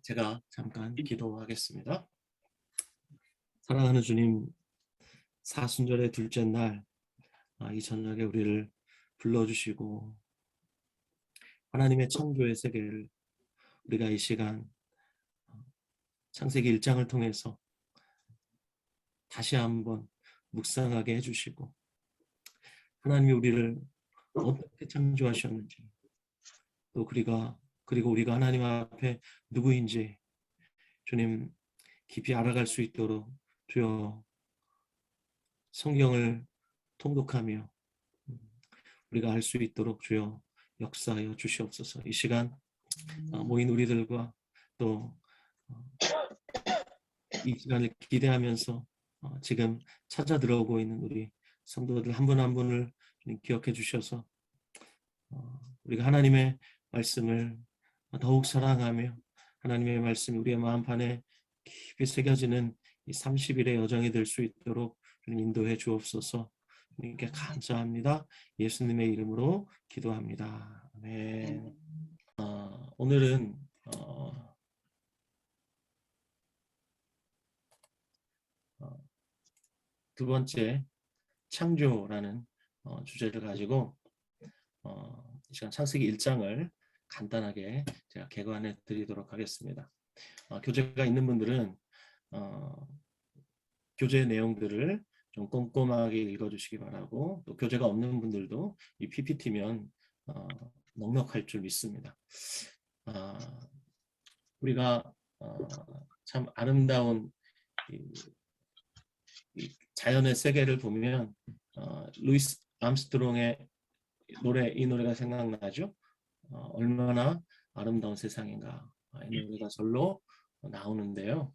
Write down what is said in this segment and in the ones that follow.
제가 잠깐 기도하겠습니다. 사랑하는 주님, 사순절의 둘째 날, 이 저녁에 우리를 불러주시고 하나님의 창조의 세계를 우리가 이 시간 창세기 1장을 통해서 다시 한번 묵상하게 해주시고 하나님이 우리를 어떻게 창조하셨는지 또 그리고 우리가 하나님 앞에 누구인지 주님 깊이 알아갈 수 있도록 주여 성경을 통독하며 우리가 알 수 있도록 주여 역사하여 주시옵소서. 이 시간 모인 우리들과 또 이 시간을 기대하면서 지금 찾아 들어오고 있는 우리 성도들 한 분 한 분을 기억해 주셔서 우리가 하나님의 말씀을 더욱 사랑하며 하나님의 말씀이 우리의 마음판에 깊이 새겨지는 이 30일의 여정이 될 수 있도록 인도해 주옵소서. 주님께 감사합니다. 예수님의 이름으로 기도합니다. 아멘. 오늘은 두 번째 창조라는 주제를 가지고 이 시간 창세기 1장을 간단하게 제가 개관해 드리도록 하겠습니다. 교재가 있는 분들은 교재 내용들을 좀 꼼꼼하게 읽어주시기 바라고, 또 교재가 없는 분들도 이 PPT면 넉넉할 줄 믿습니다. 우리가 참 아름다운 이 자연의 세계를 보면 루이스 암스트롱의 이 노래가 생각나죠. 얼마나 아름다운 세상인가. 이 노래가 절로 나오는데요.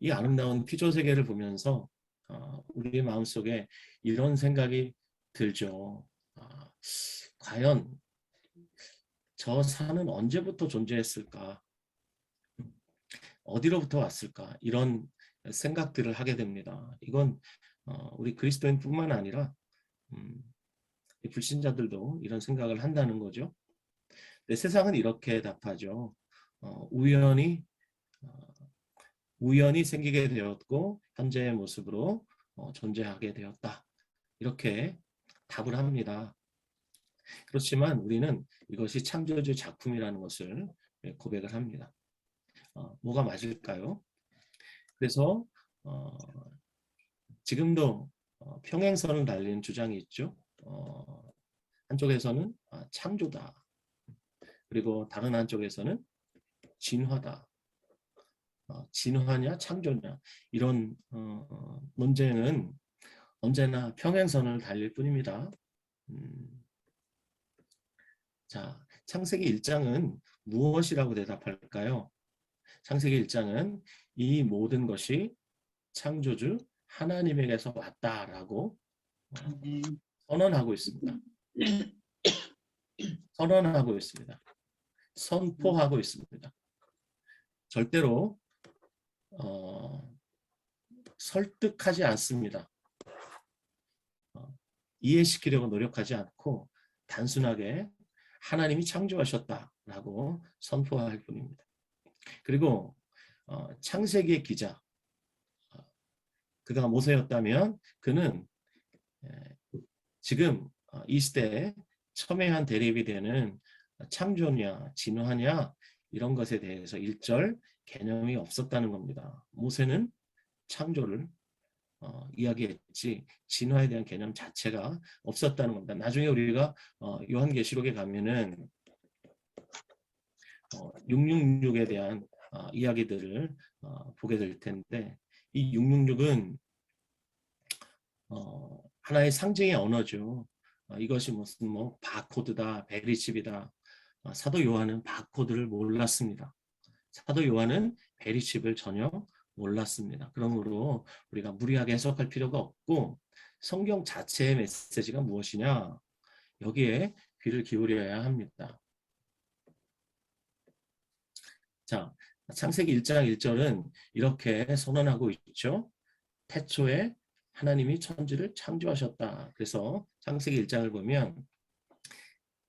이 아름다운 피조 세계를 보면서 우리의 마음속에 이런 생각이 들죠. 과연 저 산은 언제부터 존재했을까? 어디로부터 왔을까? 이런 생각들을 하게 됩니다. 이건 우리 그리스도인뿐만 아니라 불신자들도 이런 생각을 한다는 거죠. 근데 세상은 이렇게 답하죠. 우연히 생기게 되었고 현재의 모습으로 존재하게 되었다. 이렇게 답을 합니다. 그렇지만 우리는 이것이 창조주 작품이라는 것을 고백을 합니다. 뭐가 맞을까요? 그래서 지금도 평행선을 달리는 주장이 있죠. 한쪽에서는 창조다. 그리고 다른 한쪽에서는 진화다. 진화냐 창조냐 이런 논쟁은 언제나 평행선을 달릴 뿐입니다. 자, 창세기 1장은 무엇이라고 대답할까요? 창세기 1장은 이 모든 것이 창조주 하나님에게서 왔다라고 선언하고 있습니다. 선언하고 있습니다. 선포하고 있습니다. 절대로 설득하지 않습니다. 이해시키려고 노력하지 않고 단순하게 하나님이 창조하셨다라고 선포할 뿐입니다. 그리고 창세기의 기자, 그가 모세였다면 그는 지금 이 시대에 첨예한 대립이 되는 창조냐 진화냐 이런 것에 대해서 일절 개념이 없었다는 겁니다. 모세는 창조를 이야기했지 진화에 대한 개념 자체가 없었다는 겁니다. 나중에 우리가 요한계시록에 가면은 666에 대한 이야기들을 보게 될 텐데 이 666은 하나의 상징의 언어죠. 이것이 무슨 바코드다, 베리칩이다. 사도 요한은 바코드를 몰랐습니다. 사도 요한은 베리칩을 전혀 몰랐습니다. 그러므로 우리가 무리하게 해석할 필요가 없고 성경 자체의 메시지가 무엇이냐 여기에 귀를 기울여야 합니다. 자, 창세기 1장 1절은 이렇게 선언하고 있죠. 태초에 하나님이 천지를 창조하셨다. 그래서 창세기 1장을 보면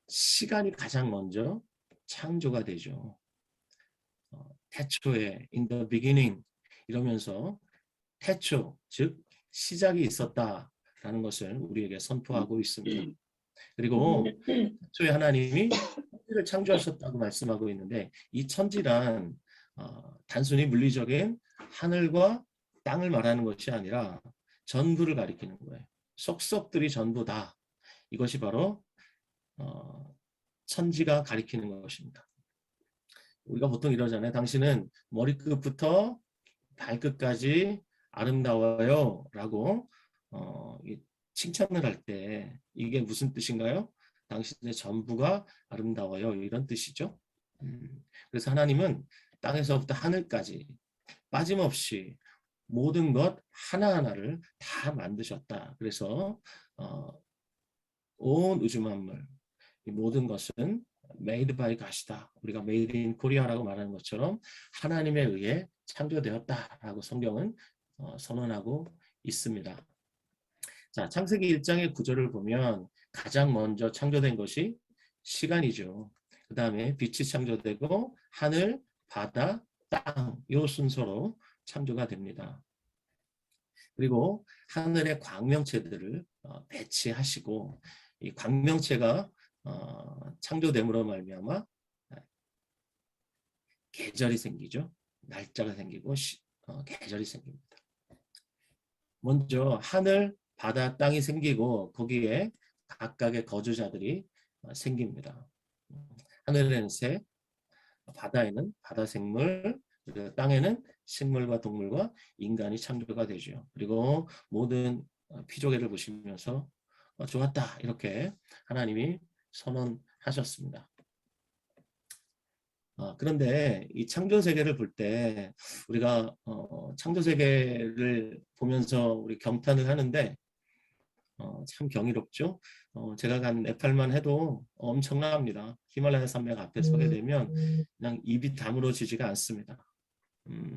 시간이 가장 먼저 창조가 되죠. 태초에 in the beginning 이러면서 태초, 즉 시작이 있었다라는 것을 우리에게 선포하고 있습니다. 그리고 태초에 하나님이 천지를 창조하셨다고 말씀하고 있는데 이 천지란 단순히 물리적인 하늘과 땅을 말하는 것이 아니라 전부를 가리키는 거예요. 속속들이 전부다. 이것이 바로 천지가 가리키는 것입니다. 우리가 보통 이러잖아요. 당신은 머리끝부터 발끝까지 아름다워요 라고 칭찬을 할 때 이게 무슨 뜻인가요? 당신의 전부가 아름다워요 이런 뜻이죠. 그래서 하나님은 땅에서부터 하늘까지 빠짐없이 모든 것 하나하나를 다 만드셨다. 그래서 온 우주 만물 이 모든 것은 made by God이다. 우리가 made in Korea라고 말하는 것처럼 하나님에 의해 창조되었다라고 성경은 선언하고 있습니다. 자, 창세기 1장의 구절을 보면 가장 먼저 창조된 것이 시간이죠. 그 다음에 빛이 창조되고 하늘, 바다, 땅, 이 순서로 창조가 됩니다. 그리고 하늘의 광명체들을 배치하시고 이 광명체가 창조됨으로 말미암아 계절이 생기죠. 날짜가 생기고 계절이 생깁니다. 먼저 하늘, 바다, 땅이 생기고 거기에 각각의 거주자들이 생깁니다. 하늘에는 새, 바다에는 바다 생물, 그리고 땅에는 식물과 동물과 인간이 창조가 되죠. 그리고 모든 피조개를 보시면서 좋았다 이렇게 하나님이 선언하셨습니다. 그런데 이 창조세계를 볼 때 우리가 창조세계를 보면서 우리 경탄을 하는데 참 경이롭죠. 제가 간 네팔만 해도 엄청납니다. 히말라야 산맥 앞에 서게 되면 그냥 입이 다물어지지가 않습니다.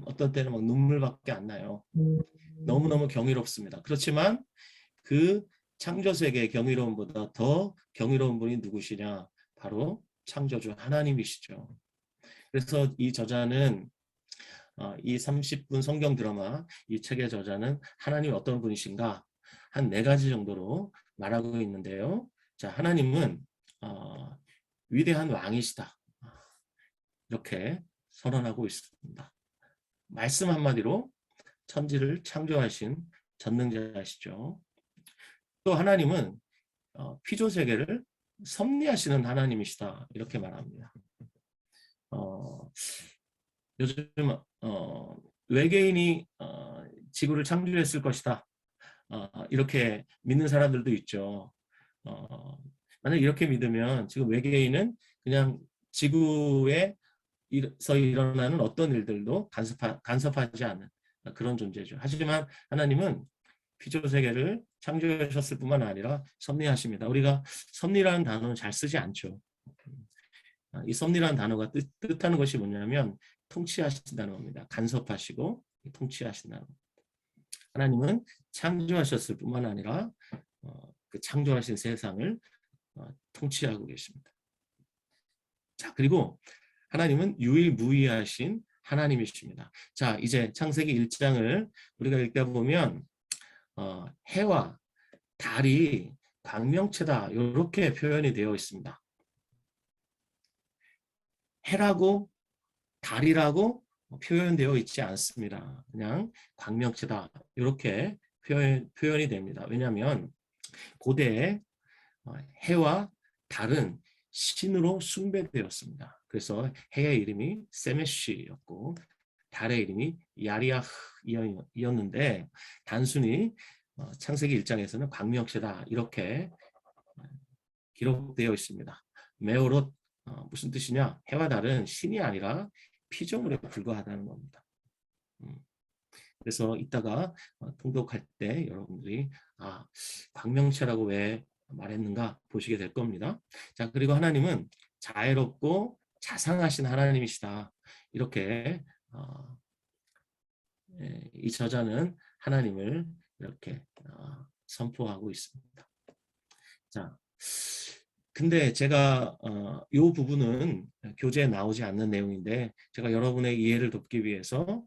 어떤 때는 막 눈물밖에 안 나요. 너무너무 경이롭습니다. 그렇지만 그 창조세계의 경이로움보다 더 경이로운 분이 누구시냐? 바로 창조주 하나님이시죠. 그래서 이 저자는 이 30분 성경 드라마 이 책의 저자는 하나님이 어떤 분이신가 한 4가지 정도로 말하고 있는데요. 자, 하나님은 위대한 왕이시다. 이렇게 선언하고 있습니다. 말씀 한마디로 천지를 창조하신 전능자이시죠. 또 하나님은 피조세계를 섭리하시는 하나님이시다. 이렇게 말합니다. 요즘 외계인이 지구를 창조했을 것이다. 이렇게 믿는 사람들도 있죠. 만약 이렇게 믿으면 지금 외계인은 그냥 지구에서 일어나는 어떤 일들도 간섭하지 않는 그런 존재죠. 하지만 하나님은 피조세계를 창조하셨을 뿐만 아니라 섭리하십니다. 우리가 섭리라는 단어는 잘 쓰지 않죠. 이 섭리라는 단어가 뜻하는 것이 뭐냐면 통치하신다는 겁니다. 간섭하시고 통치하신다는 겁니다. 하나님은 창조하셨을 뿐만 아니라 그 창조하신 세상을 통치하고 계십니다. 자, 그리고 하나님은 유일무이하신 하나님이십니다. 자, 이제 창세기 1장을 우리가 읽다 보면 해와 달이 광명체다 이렇게 표현이 되어 있습니다. 해라고 달이라고 표현되어 있지 않습니다. 그냥 광명체다 이렇게 표현이 됩니다. 왜냐하면 고대에 해와 달은 신으로 숭배되었습니다. 그래서 해의 이름이 세메시였고 달의 이름이 야리아흐이었는데 단순히 창세기 1장에서는 광명체다 이렇게 기록되어 있습니다. 메오롯 무슨 뜻이냐? 해와 달은 신이 아니라 피조물에 불과하다는 겁니다. 그래서 이따가 통독할 때 여러분들이 광명체라고 왜 말했는가 보시게 될 겁니다. 자, 그리고 하나님은 자애롭고 자상하신 하나님이시다. 이렇게 이 저자는 하나님을 이렇게 선포하고 있습니다. 자, 근데 제가 이 부분은 교재에 나오지 않는 내용인데 제가 여러분의 이해를 돕기 위해서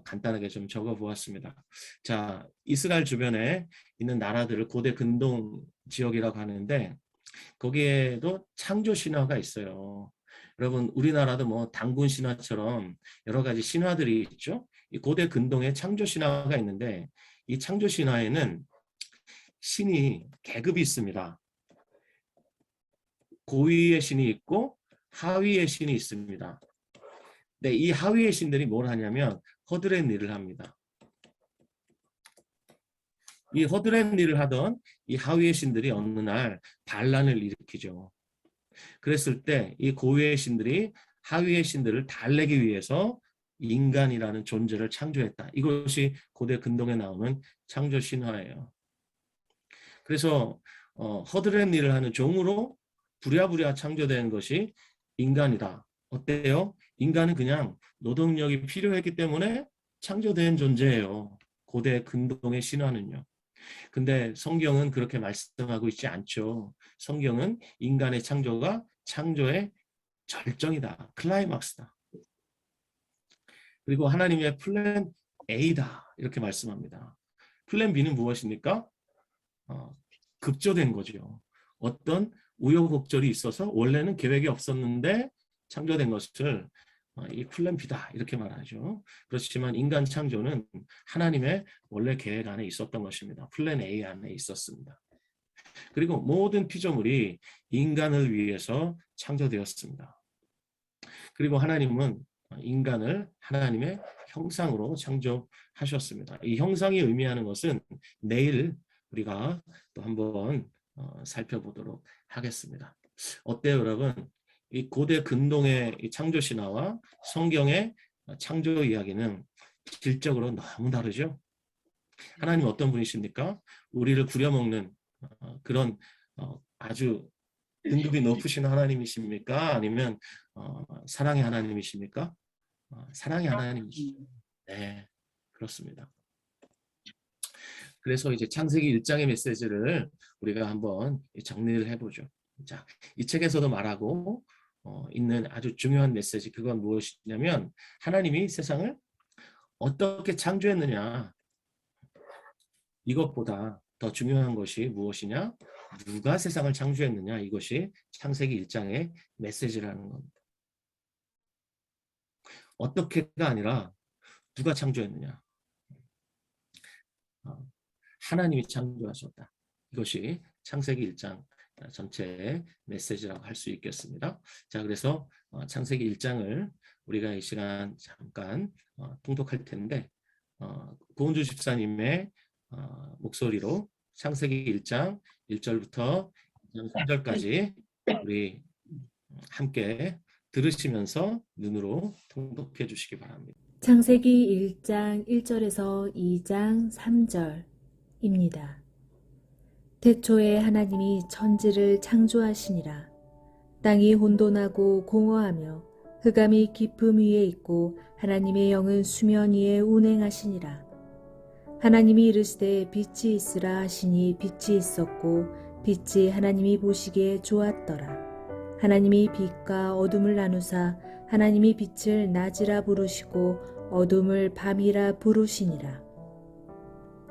간단하게 좀 적어 보았습니다. 자, 이스라엘 주변에 있는 나라들을 고대 근동 지역이라고 하는데 거기에도 창조 신화가 있어요. 여러분 우리나라도 뭐 단군 신화처럼 여러 가지 신화들이 있죠. 이 고대 근동에 창조 신화가 있는데 이 창조 신화에는 신이 계급이 있습니다. 고위의 신이 있고 하위의 신이 있습니다. 네, 이 하위의 신들이 뭘 하냐면 허드렛 일을 합니다. 이 허드렛 일을 하던 이 하위의 신들이 어느 날 반란을 일으키죠. 그랬을 때 이 고위의 신들이 하위의 신들을 달래기 위해서 인간이라는 존재를 창조했다. 이것이 고대 근동에 나오는 창조 신화예요. 그래서 허드렛 일을 하는 종으로 부랴부랴 창조된 것이 인간이다. 어때요? 인간은 그냥 노동력이 필요했기 때문에 창조된 존재예요. 고대 근동의 신화는요. 근데 성경은 그렇게 말씀하고 있지 않죠. 성경은 인간의 창조가 창조의 절정이다. 클라이막스다. 그리고 하나님의 플랜 A다. 이렇게 말씀합니다. 플랜 B는 무엇입니까? 급조된 거죠. 어떤 우여곡절이 있어서 원래는 계획이 없었는데 창조된 것을 이 플랜 B다 이렇게 말하죠. 그렇지만 인간 창조는 하나님의 원래 계획 안에 있었던 것입니다. 플랜 A 안에 있었습니다. 그리고 모든 피조물이 인간을 위해서 창조되었습니다. 그리고 하나님은 인간을 하나님의 형상으로 창조하셨습니다. 이 형상이 의미하는 것은 내일 우리가 또 한번 살펴보도록 하겠습니다. 어때요, 여러분? 이 고대 근동의 창조 신화와 성경의 창조 이야기는 질적으로 너무 다르죠? 하나님 어떤 분이십니까? 우리를 부려먹는 그런 아주 등급이 높으신 하나님이십니까? 아니면 사랑의 하나님이십니까? 사랑의 하나님이시죠. 네, 그렇습니다. 그래서 이제 창세기 1장의 메시지를 우리가 한번 정리를 해보죠. 자, 이 책에서도 말하고 있는 아주 중요한 메시지, 그건 무엇이냐면 하나님이 세상을 어떻게 창조했느냐, 이것보다 더 중요한 것이 무엇이냐, 누가 세상을 창조했느냐, 이것이 창세기 1장의 메시지라는 겁니다. 어떻게가 아니라 누가 창조했느냐, 하나님이 창조하셨다. 이것이 창세기 1장 전체의 메시지라고 할 수 있겠습니다. 자, 그래서 창세기 1장을 우리가 이 시간 잠깐 통독할 텐데 고은주 집사님의 목소리로 창세기 1장 1절부터 3절까지 우리 함께 들으시면서 눈으로 통독해 주시기 바랍니다. 창세기 1장 1절에서 2장 3절입니다. 태초에 하나님이 천지를 창조하시니라. 땅이 혼돈하고 공허하며 흑암이 깊음 위에 있고 하나님의 영은 수면 위에 운행하시니라. 하나님이 이르시되 빛이 있으라 하시니 빛이 있었고 빛이 하나님이 보시기에 좋았더라. 하나님이 빛과 어둠을 나누사 하나님이 빛을 낮이라 부르시고 어둠을 밤이라 부르시니라.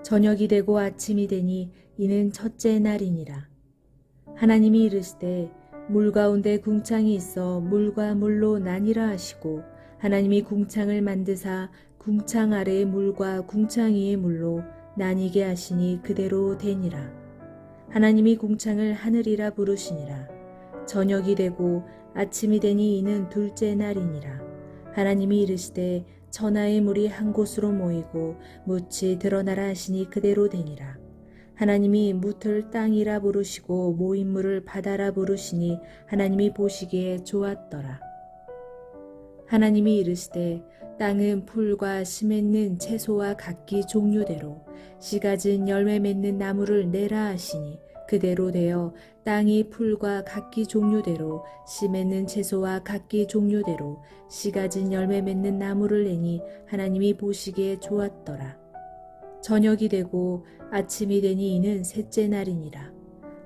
저녁이 되고 아침이 되니 이는 첫째 날이니라. 하나님이 이르시되 물 가운데 궁창이 있어 물과 물로 나뉘라 하시고 하나님이 궁창을 만드사 궁창 아래의 물과 궁창 위의 물로 나뉘게 하시니 그대로 되니라. 하나님이 궁창을 하늘이라 부르시니라. 저녁이 되고 아침이 되니 이는 둘째 날이니라. 하나님이 이르시되 천하의 물이 한 곳으로 모이고 묻이 드러나라 하시니 그대로 되니라. 하나님이 묻을 땅이라 부르시고 모인 물을 바다라 부르시니 하나님이 보시기에 좋았더라. 하나님이 이르시되 땅은 풀과 씨 맺는 채소와 각기 종류대로 씨 가진 열매 맺는 나무를 내라 하시니 그대로 되어 땅이 풀과 각기 종류대로 씨 맺는 채소와 각기 종류대로 씨 가진 열매 맺는 나무를 내니 하나님이 보시기에 좋았더라. 저녁이 되고 아침이 되니 이는 셋째 날이니라.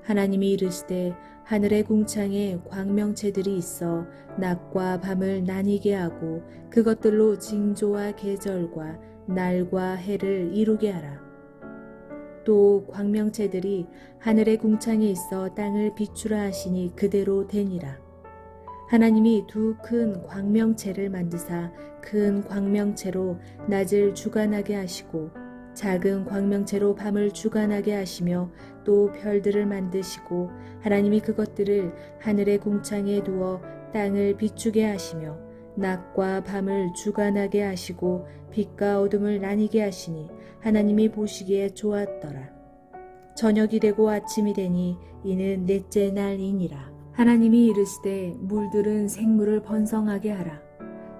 하나님이 이르시되 하늘의 궁창에 광명체들이 있어 낮과 밤을 나뉘게 하고 그것들로 징조와 계절과 날과 해를 이루게 하라. 또 광명체들이 하늘의 궁창에 있어 땅을 비추라 하시니 그대로 되니라. 하나님이 두 큰 광명체를 만드사 큰 광명체로 낮을 주관하게 하시고 작은 광명체로 밤을 주관하게 하시며 또 별들을 만드시고 하나님이 그것들을 하늘의 궁창에 두어 땅을 비추게 하시며 낮과 밤을 주관하게 하시고 빛과 어둠을 나뉘게 하시니 하나님이 보시기에 좋았더라. 저녁이 되고 아침이 되니 이는 넷째 날이니라. 하나님이 이르시되 물들은 생물을 번성하게 하라.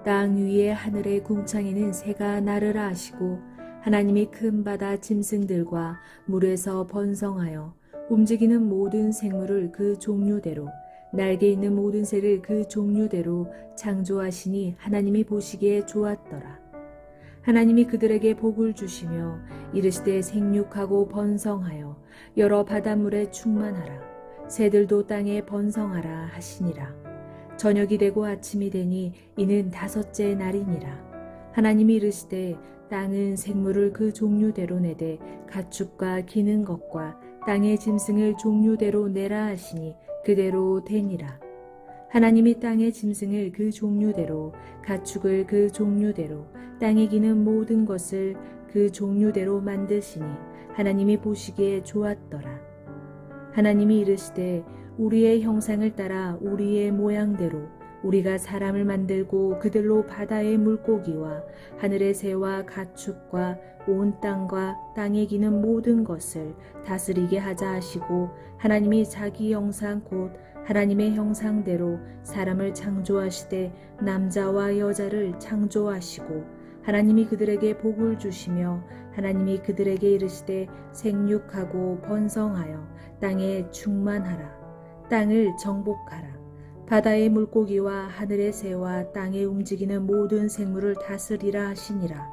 땅 위에 하늘의 궁창에는 새가 나르라 하시고 하나님이 큰 바다 짐승들과 물에서 번성하여 움직이는 모든 생물을 그 종류대로 날개 있는 모든 새를 그 종류대로 창조하시니 하나님이 보시기에 좋았더라. 하나님이 그들에게 복을 주시며 이르시되 생육하고 번성하여 여러 바닷물에 충만하라. 새들도 땅에 번성하라 하시니라. 저녁이 되고 아침이 되니 이는 다섯째 날이니라. 하나님이 이르시되 땅은 생물을 그 종류대로 내되 가축과 기는 것과 땅의 짐승을 종류대로 내라 하시니 그대로 되니라. 하나님이 땅의 짐승을 그 종류대로 가축을 그 종류대로 땅에 기는 모든 것을 그 종류대로 만드시니 하나님이 보시기에 좋았더라. 하나님이 이르시되 우리의 형상을 따라 우리의 모양대로 우리가 사람을 만들고 그들로 바다의 물고기와 하늘의 새와 가축과 온 땅과 땅에 기는 모든 것을 다스리게 하자 하시고 하나님이 자기 형상 곧 하나님의 형상대로 사람을 창조하시되 남자와 여자를 창조하시고 하나님이 그들에게 복을 주시며 하나님이 그들에게 이르시되 생육하고 번성하여 땅에 충만하라. 땅을 정복하라. 바다의 물고기와 하늘의 새와 땅에 움직이는 모든 생물을 다스리라 하시니라.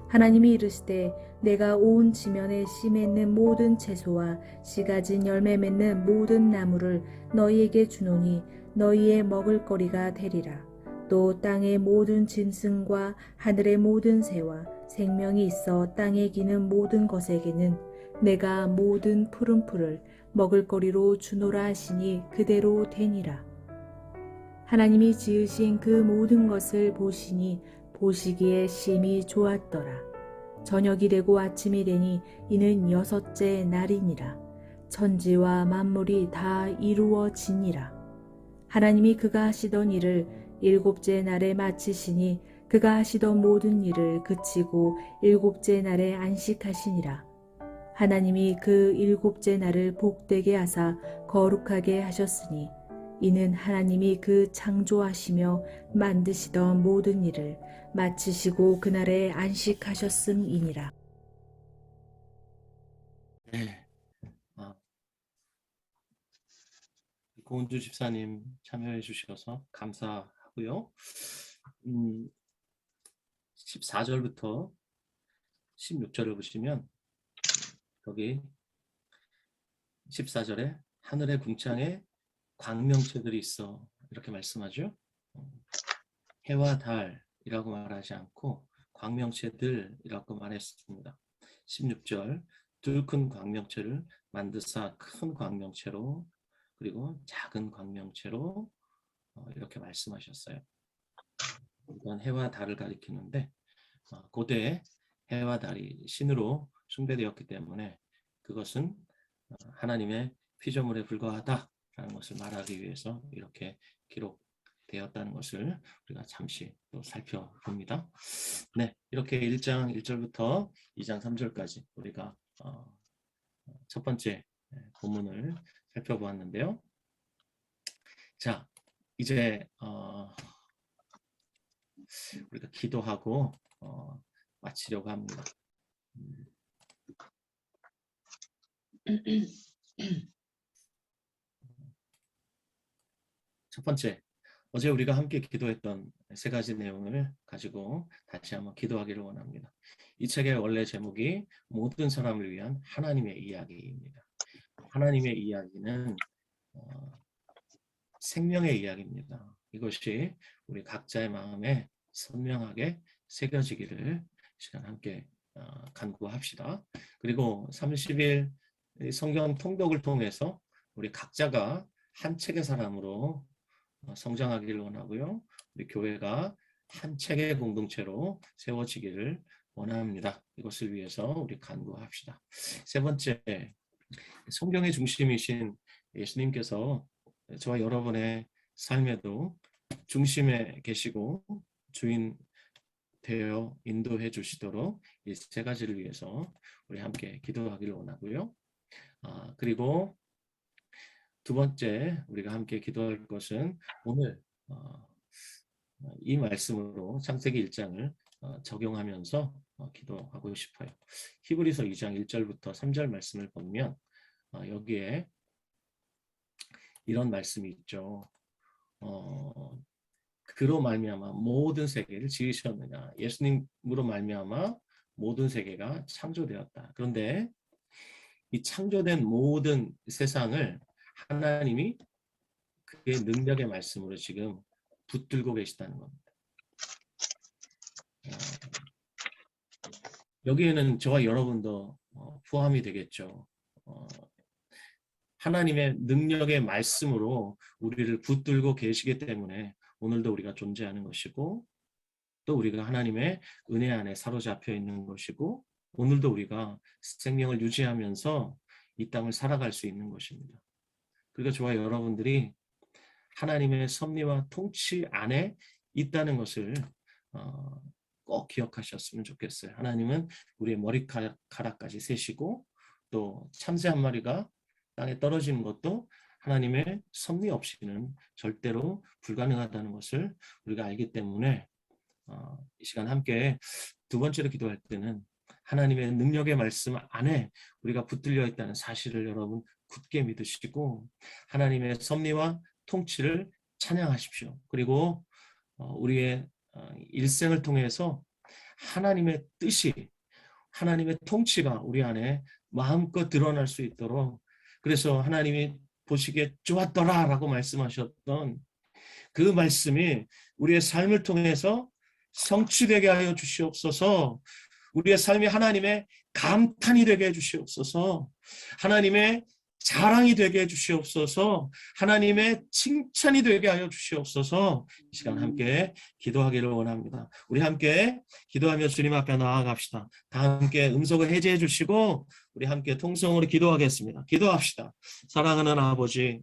하나님이 이르시되 내가 온 지면에 씨 맺는 모든 채소와 씨 가진 열매 맺는 모든 나무를 너희에게 주노니 너희의 먹을거리가 되리라. 또 땅의 모든 짐승과 하늘의 모든 새와 생명이 있어 땅에 기는 모든 것에게는 내가 모든 푸른 풀을 먹을거리로 주노라 하시니 그대로 되니라. 하나님이 지으신 그 모든 것을 보시니 보시기에 심히 좋았더라. 저녁이 되고 아침이 되니 이는 여섯째 날이니라. 천지와 만물이 다 이루어지니라. 하나님이 그가 하시던 일을 일곱째 날에 마치시니 그가 하시던 모든 일을 그치고 일곱째 날에 안식하시니라. 하나님이 그 일곱째 날을 복되게 하사 거룩하게 하셨으니 이는 하나님이 그 창조하시며 만드시던 모든 일을 마치시고 그날에 안식하셨음이니라. 네. 고은주 집사님 참여해 주셔서 감사하고요. 14절부터 16절을 보시면 거기 14절에 하늘의 궁창에 광명체들이 있어 이렇게 말씀하죠. 해와 달이라고 말하지 않고 광명체들이라고 말했습니다. 16절 두 큰 광명체를 만드사 큰 광명체로 그리고 작은 광명체로 이렇게 말씀하셨어요. 이건 해와 달을 가리키는데 고대 해와 달이 신으로 숭배되었기 때문에 그것은 하나님의 피조물에 불과하다라는 것을 말하기 위해서 이렇게 기록되었다는 것을 우리가 잠시 또 살펴봅니다. 네, 이렇게 1장 1절부터 2장 3절까지 우리가 첫 번째 본문을 살펴보았는데요. 자, 이제 우리가 기도하고 마치려고 합니다. 첫 번째, 어제 우리가 함께 기도했던 세 가지 내용을 가지고 다시 한번 기도하기를 원합니다. 이 책의 원래 제목이 모든 사람을 위한 하나님의 이야기입니다. 하나님의 이야기는 생명의 이야기입니다. 이것이 우리 각자의 마음에 선명하게 새겨지기를 시간 함께 간구합시다. 그리고 30일 성경 통독을 통해서 우리 각자가 한 책의 사람으로 성장하기를 원하고요. 우리 교회가 한 책의 공동체로 세워지기를 원합니다. 이것을 위해서 우리 간구합시다. 세 번째, 성경의 중심이신 예수님께서 저와 여러분의 삶에도 중심에 계시고 주인 되어 인도해 주시도록 이 세 가지를 위해서 우리 함께 기도하기를 원하고요. 그리고 두 번째 우리가 함께 기도할 것은 오늘 이 말씀으로 창세기 1장을 적용하면서 기도하고 싶어요. 히브리서 2장 1절부터 3절 말씀을 보면 여기에 이런 말씀이 있죠. 그로 말미암아 모든 세계를 지으셨느냐. 예수님으로 말미암아 모든 세계가 창조되었다. 그런데 이 창조된 모든 세상을 하나님이 그의 능력의 말씀으로 지금 붙들고 계시다는 겁니다. 여기에는 저와 여러분도 포함이 되겠죠. 하나님의 능력의 말씀으로 우리를 붙들고 계시기 때문에 오늘도 우리가 존재하는 것이고 또 우리가 하나님의 은혜 안에 사로잡혀 있는 것이고 오늘도 우리가 생명을 유지하면서 이 땅을 살아갈 수 있는 것입니다. 그러니까 저와 여러분들이 하나님의 섭리와 통치 안에 있다는 것을 꼭 기억하셨으면 좋겠어요. 하나님은 우리의 머리카락까지 세시고 또 참새 한 마리가 땅에 떨어지는 것도 하나님의 섭리 없이는 절대로 불가능하다는 것을 우리가 알기 때문에 이 시간 함께 두 번째로 기도할 때는 하나님의 능력의 말씀 안에 우리가 붙들려 있다는 사실을 여러분 굳게 믿으시고 하나님의 섭리와 통치를 찬양하십시오. 그리고 우리의 일생을 통해서 하나님의 뜻이 하나님의 통치가 우리 안에 마음껏 드러날 수 있도록 그래서 하나님이 보시기에 좋았더라 라고 말씀하셨던 그 말씀이 우리의 삶을 통해서 성취되게 하여 주시옵소서. 우리의 삶이 하나님의 감탄이 되게 해 주시옵소서. 하나님의 자랑이 되게 해 주시옵소서. 하나님의 칭찬이 되게 하여 주시옵소서. 이 시간 함께 기도하기를 원합니다. 우리 함께 기도하며 주님 앞에 나아갑시다. 다 함께 음성을 해제해 주시고 우리 함께 통성으로 기도하겠습니다. 기도합시다. 사랑하는 아버지,